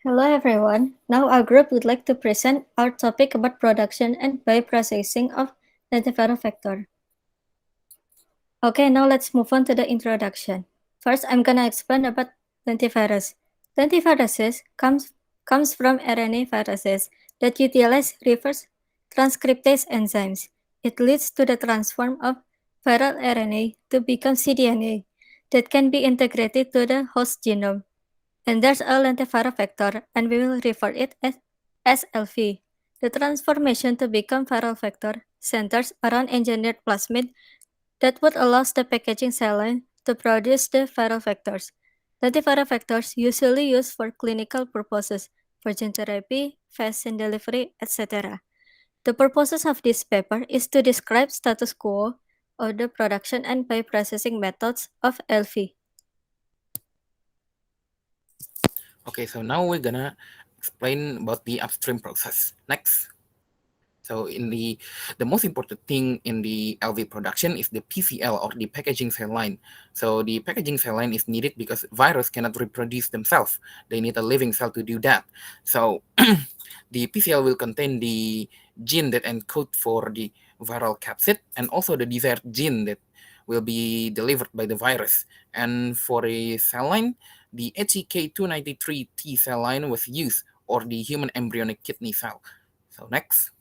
Hello everyone. Now our group would like to present our topic about production and bioprocessing of lentiviral vector. Okay, now let's move on to the introduction. First, I'm gonna explain about lentivirus. Lentiviruses comes from RNA viruses that utilize reverse transcriptase enzymes. It leads to the transform of viral RNA to become cDNA that can be integrated to the host genome. And there's a lentiviral vector, and we will refer it as LV. The transformation to become viral vector centers around engineered plasmid that would allow the packaging cell line to produce the viral vectors. Lentiviral vectors usually used for clinical purposes, for gene therapy, vaccine delivery, etc. The purposes of this paper is to describe status quo of the production and bioprocessing methods of LV. Okay, so now we're gonna explain about the upstream process. Next. So the most important thing in the LV production is the PCL or the packaging cell line. So the packaging cell line is needed because virus cannot reproduce themselves. They need a living cell to do that. So the PCL will contain the gene that encode for the viral capsid and also the desired gene that will be delivered by the virus. And for a cell line, the HEK293 T cell line was used, or the human embryonic kidney cell. So next.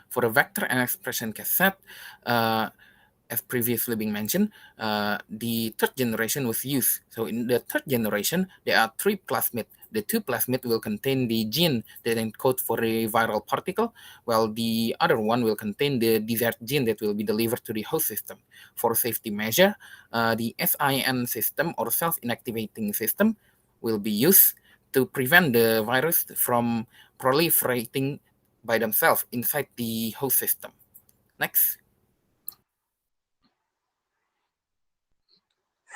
For a vector and expression cassette, as previously been mentioned, the third generation was used. So in the third generation, there are three plasmid. The two plasmid will contain the gene that encode for a viral particle, while the other one will contain the desired gene that will be delivered to the host system. For safety measure, the SIN system or self-inactivating system will be used to prevent the virus from proliferating by themselves inside the host system. Next.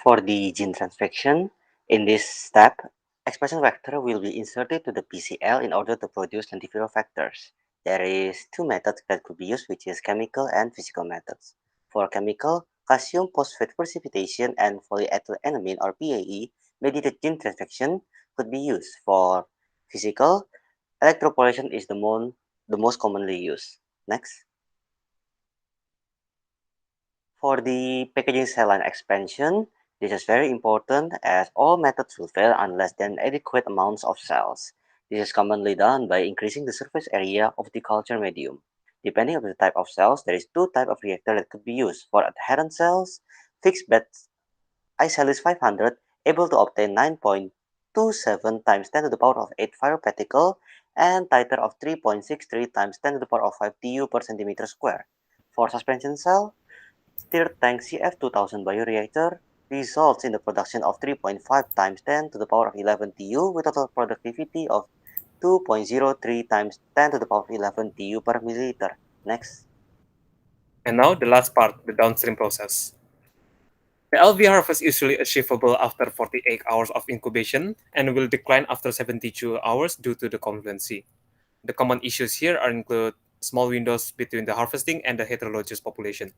For the gene transfection, in this step, expression vector will be inserted to the PCL in order to produce lentiviral vectors. There is two methods that could be used, which is chemical and physical methods. For chemical, calcium phosphate precipitation and polyethylenamine or PAE mediated gene transfection could be used. For physical, electroporation is the most commonly used. Next. For the packaging cell line expansion, this is very important as all methods will fail unless there are adequate amounts of cells. This is commonly done by increasing the surface area of the culture medium. Depending on the type of cells, there is two types of reactor that could be used. For adherent cells, fixed bed iCellus 500 able to obtain 9.27 times 10 to the power of 8 viral particle and titer of 3.63 times 10 to the power of 5 Tu per centimeter square. For suspension cell, stirred tank CF2000 bioreactor results in the production of 3.5 times 10 to the power of 11 Tu with total productivity of 2.03 times 10 to the power of 11 Tu per milliliter. Next. And now the last part, the downstream process. The LV harvest is usually achievable after 48 hours of incubation and will decline after 72 hours due to the convergency. The common issues here are include small windows between the harvesting and the heterologous population.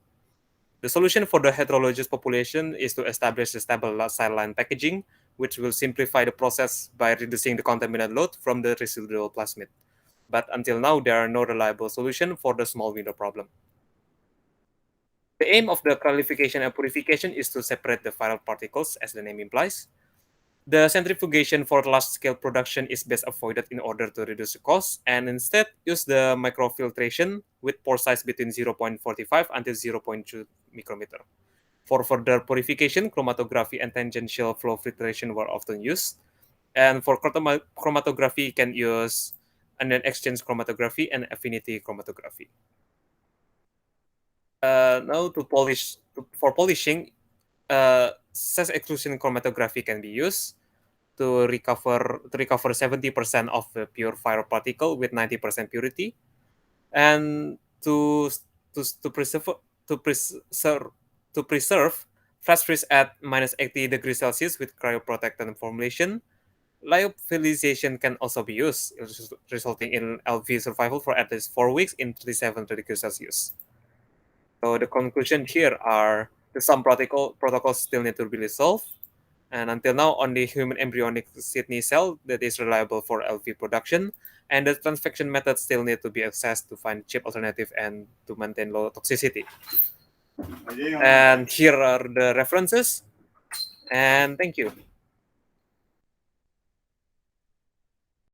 The solution for the heterologous population is to establish a stable cell line packaging, which will simplify the process by reducing the contaminant load from the residual plasmid. But until now, there are no reliable solution for the small window problem. The aim of the qualification and purification is to separate the viral particles, as the name implies. The centrifugation for large-scale production is best avoided in order to reduce the cost, and instead use the microfiltration with pore size between 0.45 until 0.2 micrometer. For further purification, chromatography and tangential flow filtration were often used. And for chromatography, you can use anion exchange chromatography and affinity chromatography. Now for polishing, size exclusion chromatography can be used to recover 70% of the pure viral particle with 90% purity, and to preserve to preserve to preserve flash freeze at minus 80 degrees Celsius with cryoprotectant formulation. Lyophilization can also be used, resulting in LV survival for at least 4 weeks in 37 degrees Celsius. So the conclusion here are the some protocols still need to be resolved. And until now, only human embryonic Sydney cell that is reliable for LV production, and the transfection methods still need to be assessed to find cheap alternative and to maintain low toxicity. And here are the references, and thank you.